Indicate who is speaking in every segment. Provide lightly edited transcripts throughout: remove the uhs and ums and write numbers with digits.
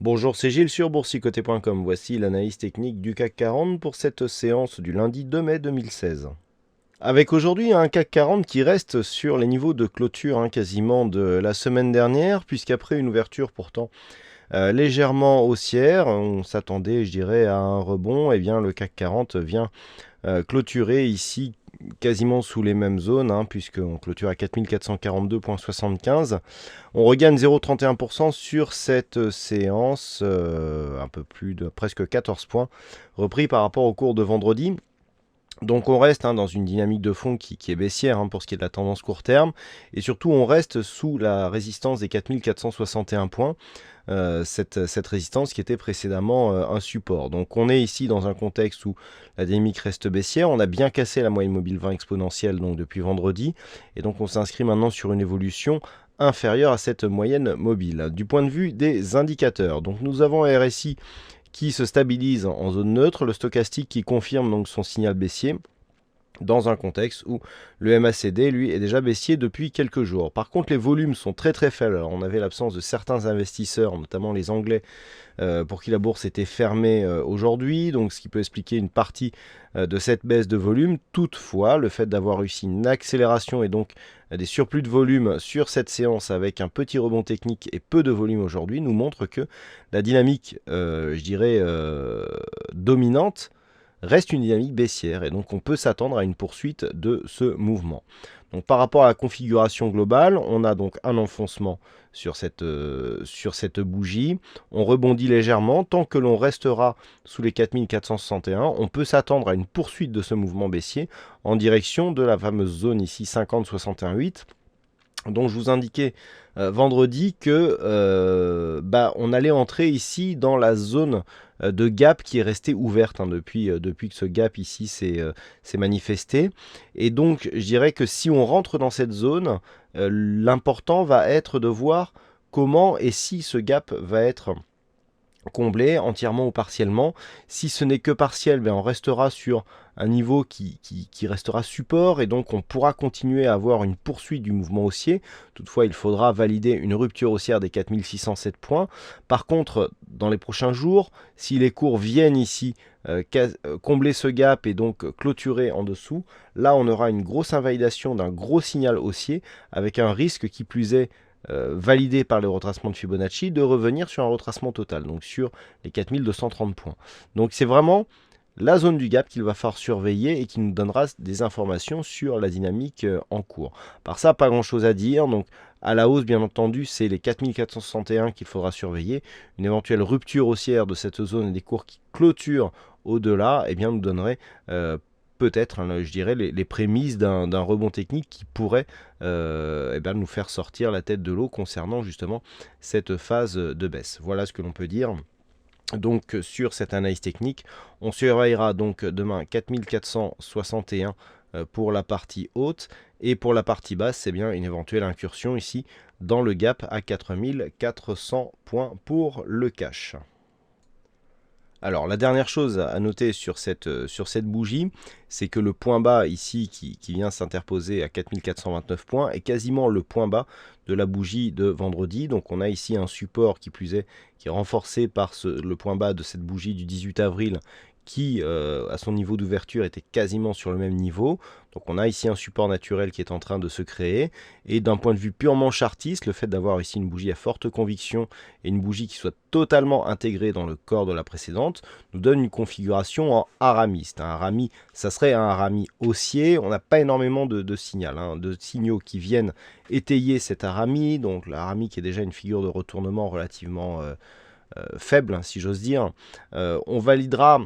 Speaker 1: Bonjour, c'est Gilles sur boursicoté.com. Voici l'analyse technique du CAC 40 pour cette séance du lundi 2 mai 2016. Avec aujourd'hui un CAC 40 qui reste sur les niveaux de clôture quasiment de la semaine dernière, puisqu'après une ouverture pourtant légèrement haussière, on s'attendait, je dirais, à un rebond. Et bien le CAC 40 vient clôturer ici quasiment sous les mêmes zones, puisqu'on clôture à 4442,75. On regagne 0,31% sur cette séance, un peu plus de presque 14 points, repris par rapport au cours de vendredi. Donc on reste dans une dynamique de fond qui est baissière pour ce qui est de la tendance court terme. Et surtout on reste sous la résistance des 4461 points. Cette résistance qui était précédemment un support. Donc on est ici dans un contexte où la dynamique reste baissière. On a bien cassé la moyenne mobile 20 exponentielle donc depuis vendredi. Et donc on s'inscrit maintenant sur une évolution inférieure à cette moyenne mobile. Du point de vue des indicateurs, donc nous avons un RSI qui se stabilise en zone neutre, le stochastique qui confirme donc son signal baissier dans un contexte où le MACD, lui, est déjà baissier depuis quelques jours. Par contre, les volumes sont très très faibles. Alors, on avait l'absence de certains investisseurs, notamment les Anglais, pour qui la bourse était fermée aujourd'hui, donc ce qui peut expliquer une partie de cette baisse de volume. Toutefois, le fait d'avoir réussi une accélération et donc des surplus de volume sur cette séance avec un petit rebond technique et peu de volume aujourd'hui nous montre que la dynamique, je dirais, dominante reste une dynamique baissière et donc on peut s'attendre à une poursuite de ce mouvement. Donc par rapport à la configuration globale, on a donc un enfoncement sur cette bougie. On rebondit légèrement. Tant que l'on restera sous les 4461, on peut s'attendre à une poursuite de ce mouvement baissier en direction de la fameuse zone ici 50-61,8 dont je vous indiquais vendredi que on allait entrer ici dans la zone de gap qui est restée ouverte depuis que ce gap ici s'est manifesté. Et donc je dirais que si on rentre dans cette zone, l'important va être de voir comment et si ce gap va être comblé entièrement ou partiellement. Si ce n'est que partiel, on restera sur un niveau qui restera support et donc on pourra continuer à avoir une poursuite du mouvement haussier. Toutefois, il faudra valider une rupture haussière des 4607 points. Par contre, dans les prochains jours, si les cours viennent ici combler ce gap et donc clôturer en dessous, là on aura une grosse invalidation d'un gros signal haussier avec un risque qui plus est validé par le retracement de Fibonacci, de revenir sur un retracement total, donc sur les 4230 points. Donc c'est vraiment la zone du gap qu'il va falloir surveiller et qui nous donnera des informations sur la dynamique en cours. Par ça, pas grand chose à dire. Donc à la hausse, bien entendu, c'est les 4461 qu'il faudra surveiller. Une éventuelle rupture haussière de cette zone et des cours qui clôturent au-delà, nous donnerait peut-être, je dirais, les prémices d'un rebond technique qui pourrait nous faire sortir la tête de l'eau concernant justement cette phase de baisse. Voilà ce que l'on peut dire. Donc sur cette analyse technique, on surveillera donc demain 4461 pour la partie haute et pour la partie basse, c'est bien une éventuelle incursion ici dans le gap à 4400 points pour le cash. Alors la dernière chose à noter sur cette bougie, c'est que le point bas ici qui vient s'interposer à 4429 points est quasiment le point bas de la bougie de vendredi. Donc on a ici un support qui plus est, qui est renforcé par le point bas de cette bougie du 18 avril qui, à son niveau d'ouverture, était quasiment sur le même niveau. Donc on a ici un support naturel qui est en train de se créer. Et d'un point de vue purement chartiste, le fait d'avoir ici une bougie à forte conviction et une bougie qui soit totalement intégrée dans le corps de la précédente, nous donne une configuration en haramiste. Un harami, ça serait un harami haussier. On n'a pas énormément de signaux qui viennent étayer cet harami. Donc l'harami qui est déjà une figure de retournement relativement faible, si j'ose dire. On validera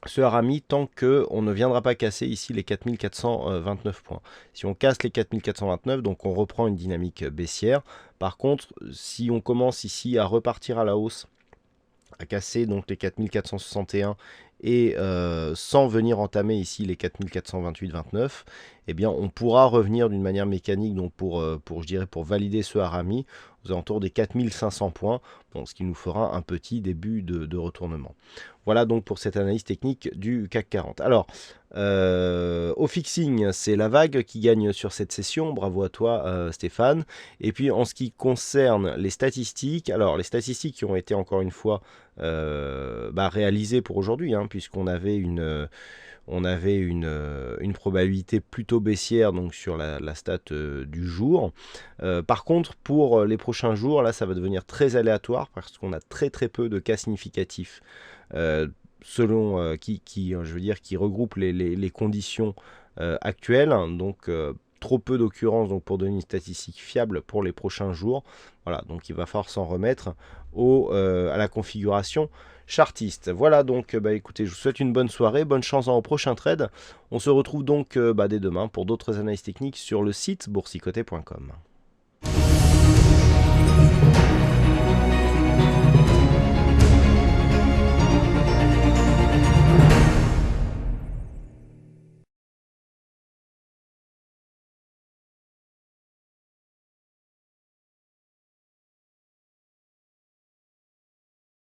Speaker 1: ce harami tant qu'on ne viendra pas casser ici les 4429 points. Si on casse les 4429, donc on reprend une dynamique baissière. Par contre, si on commence ici à repartir à la hausse, à casser donc les 4461 et sans venir entamer ici les 4428,29, eh bien on pourra revenir d'une manière mécanique, donc je dirais pour valider ce harami aux alentours des 4500 points, bon, ce qui nous fera un petit début de retournement. Voilà donc pour cette analyse technique du CAC 40. Alors, au fixing, c'est la vague qui gagne sur cette session. Bravo à toi, Stéphane. Et puis, en ce qui concerne les statistiques, alors les statistiques qui ont été encore une fois réalisées pour aujourd'hui, hein, puisqu'on avait une probabilité plutôt baissière donc sur la stat du jour. Par contre, pour les prochains jours, là, ça va devenir très aléatoire parce qu'on a très peu de cas significatifs selon qui regroupe les conditions actuelles. Donc, trop peu d'occurrences donc pour donner une statistique fiable pour les prochains jours. Voilà, donc il va falloir s'en remettre à la configuration chartiste. Voilà donc, écoutez, je vous souhaite une bonne soirée, bonne chance dans vos prochains trades. On se retrouve donc dès demain pour d'autres analyses techniques sur le site boursicoté.com.